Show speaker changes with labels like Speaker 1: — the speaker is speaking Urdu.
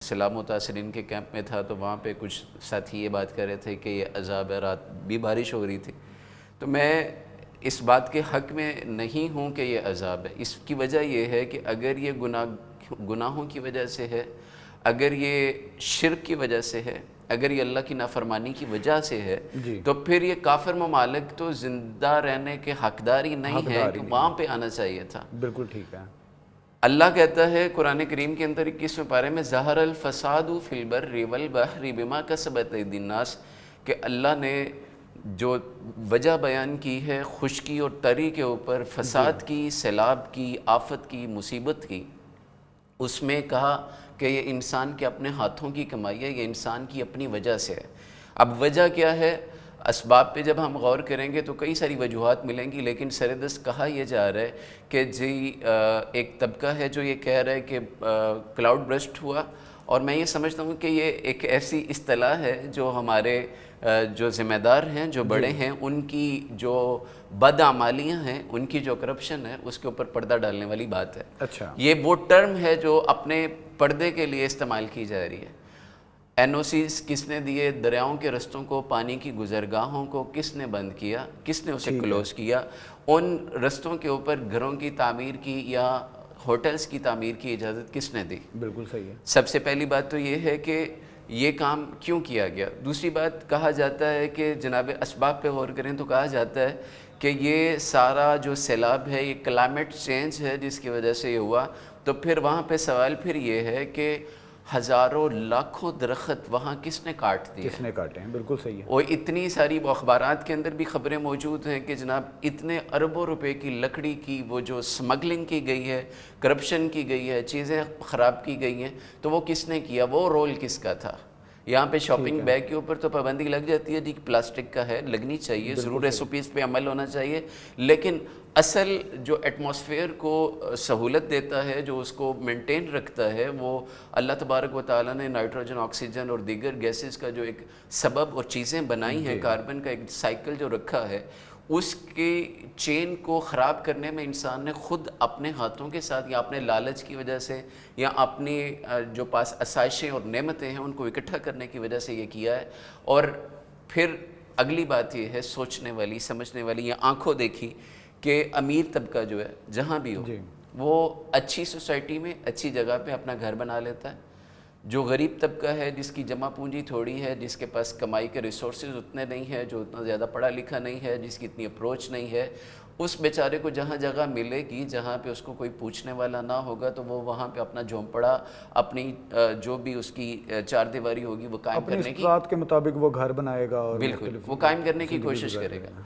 Speaker 1: سلام متاثرین کے کیمپ میں تھا تو وہاں پہ کچھ ساتھی یہ بات کر رہے تھے کہ یہ عذاب ہے، رات بھی بارش ہو رہی تھی. تو میں اس بات کے حق میں نہیں ہوں کہ یہ عذاب ہے. اس کی وجہ یہ ہے کہ اگر یہ گناہوں کی وجہ سے ہے، اگر یہ شرک کی وجہ سے ہے، اگر یہ اللہ کی نافرمانی کی وجہ سے ہے،
Speaker 2: جی
Speaker 1: تو پھر یہ کافر ممالک تو زندہ رہنے کے حقدار ہی نہیں ہیں کہ وہاں پہ آنا چاہیے تھا.
Speaker 2: بالکل ٹھیک ہے.
Speaker 1: اللہ کہتا ہے قرآن کریم کے اندر 21ویں پارے میں ظہر الفساد فی البر والبحر بما کسبت ایدی الناس، کہ اللہ نے جو وجہ بیان کی ہے خشکی اور تری کے اوپر، فساد کی، سیلاب کی، آفت کی، مصیبت کی، اس میں کہا کہ یہ انسان کے اپنے ہاتھوں کی کمائی ہے، یہ انسان کی اپنی وجہ سے ہے. اب وجہ کیا ہے؟ اسباب پہ جب ہم غور کریں گے تو کئی ساری وجوہات ملیں گی، لیکن سردست کہا یہ جا رہا ہے کہ ایک طبقہ ہے جو یہ کہہ رہا ہے کہ کلاؤڈ برسٹ ہوا، اور میں یہ سمجھتا ہوں کہ یہ ایک ایسی اصطلاح ہے جو ہمارے جو ذمہ دار ہیں، جو بڑے ہیں، ان کی جو بدعمالیاں ہیں، ان کی جو کرپشن ہے، اس کے اوپر پردہ ڈالنے والی بات ہے.
Speaker 2: اچھا
Speaker 1: یہ وہ ٹرم ہے جو اپنے پردے کے لیے استعمال کی جا رہی ہے. این او سیز کس نے دیے؟ دریاؤں کے رستوں کو، پانی کی گزرگاہوں کو کس نے بند کیا؟ کس نے اسے کلوز کیا؟ ان رستوں کے اوپر گھروں کی تعمیر کی یا ہوٹلز کی تعمیر کی اجازت کس نے دی؟
Speaker 2: بالکل صحیح ہے.
Speaker 1: سب سے پہلی بات تو یہ ہے کہ یہ کام کیوں کیا گیا. دوسری بات، کہا جاتا ہے کہ جناب اسباب پہ غور کریں تو کہا جاتا ہے کہ یہ سارا جو سیلاب ہے یہ کلائمیٹ چینج ہے جس کی وجہ سے یہ ہوا. تو پھر وہاں پہ سوال پھر یہ ہے کہ ہزاروں لاکھوں درخت وہاں کس نے کاٹ دیے؟
Speaker 2: کس نے کاٹے ہیں؟ بالکل صحیح ہے.
Speaker 1: اور اتنی ساری اخبارات کے اندر بھی خبریں موجود ہیں کہ جناب اتنے اربوں روپے کی لکڑی کی وہ جو سمگلنگ کی گئی ہے، کرپشن کی گئی ہے، چیزیں خراب کی گئی ہیں، تو وہ کس نے کیا؟ وہ رول کس کا تھا؟ یہاں پہ شاپنگ بیگ کے اوپر تو پابندی لگ جاتی ہے جی، پلاسٹک کا ہے، لگنی چاہیے، ضرور ایس او پیز پہ عمل ہونا چاہیے، لیکن اصل جو ایٹماسفیئر کو سہولت دیتا ہے، جو اس کو مینٹین رکھتا ہے، وہ اللہ تبارک و تعالیٰ نے نائٹروجن، آکسیجن اور دیگر گیسز کا جو ایک سبب اور چیزیں بنائی ہیں، کاربن کا ایک سائیکل جو رکھا ہے، اس کی چین کو خراب کرنے میں انسان نے خود اپنے ہاتھوں کے ساتھ یا اپنے لالچ کی وجہ سے یا اپنی جو پاس آسائشیں اور نعمتیں ہیں ان کو اکٹھا کرنے کی وجہ سے یہ کیا ہے. اور پھر اگلی بات یہ ہے سوچنے والی، سمجھنے والی، یا آنکھوں دیکھی، کہ امیر طبقہ جو ہے جہاں بھی ہو وہ اچھی سوسائٹی میں اچھی جگہ پہ اپنا گھر بنا لیتا ہے. جو غریب طبقہ ہے، جس کی جمع پونجی تھوڑی ہے، جس کے پاس کمائی کے ریسورسز اتنے نہیں ہیں، جو اتنا زیادہ پڑھا لکھا نہیں ہے، جس کی اتنی اپروچ نہیں ہے، اس بیچارے کو جہاں جگہ ملے گی جہاں پہ اس کو کوئی پوچھنے والا نہ ہوگا تو وہ وہاں پہ اپنا جھونپڑا، اپنی جو بھی اس کی چار دیواری ہوگی وہ قائم
Speaker 2: اپنی
Speaker 1: کرنے کی،
Speaker 2: استطاعت کے مطابق وہ گھر بنائے گا اور
Speaker 1: بالکل وہ قائم کرنے کی کوشش کرے گا.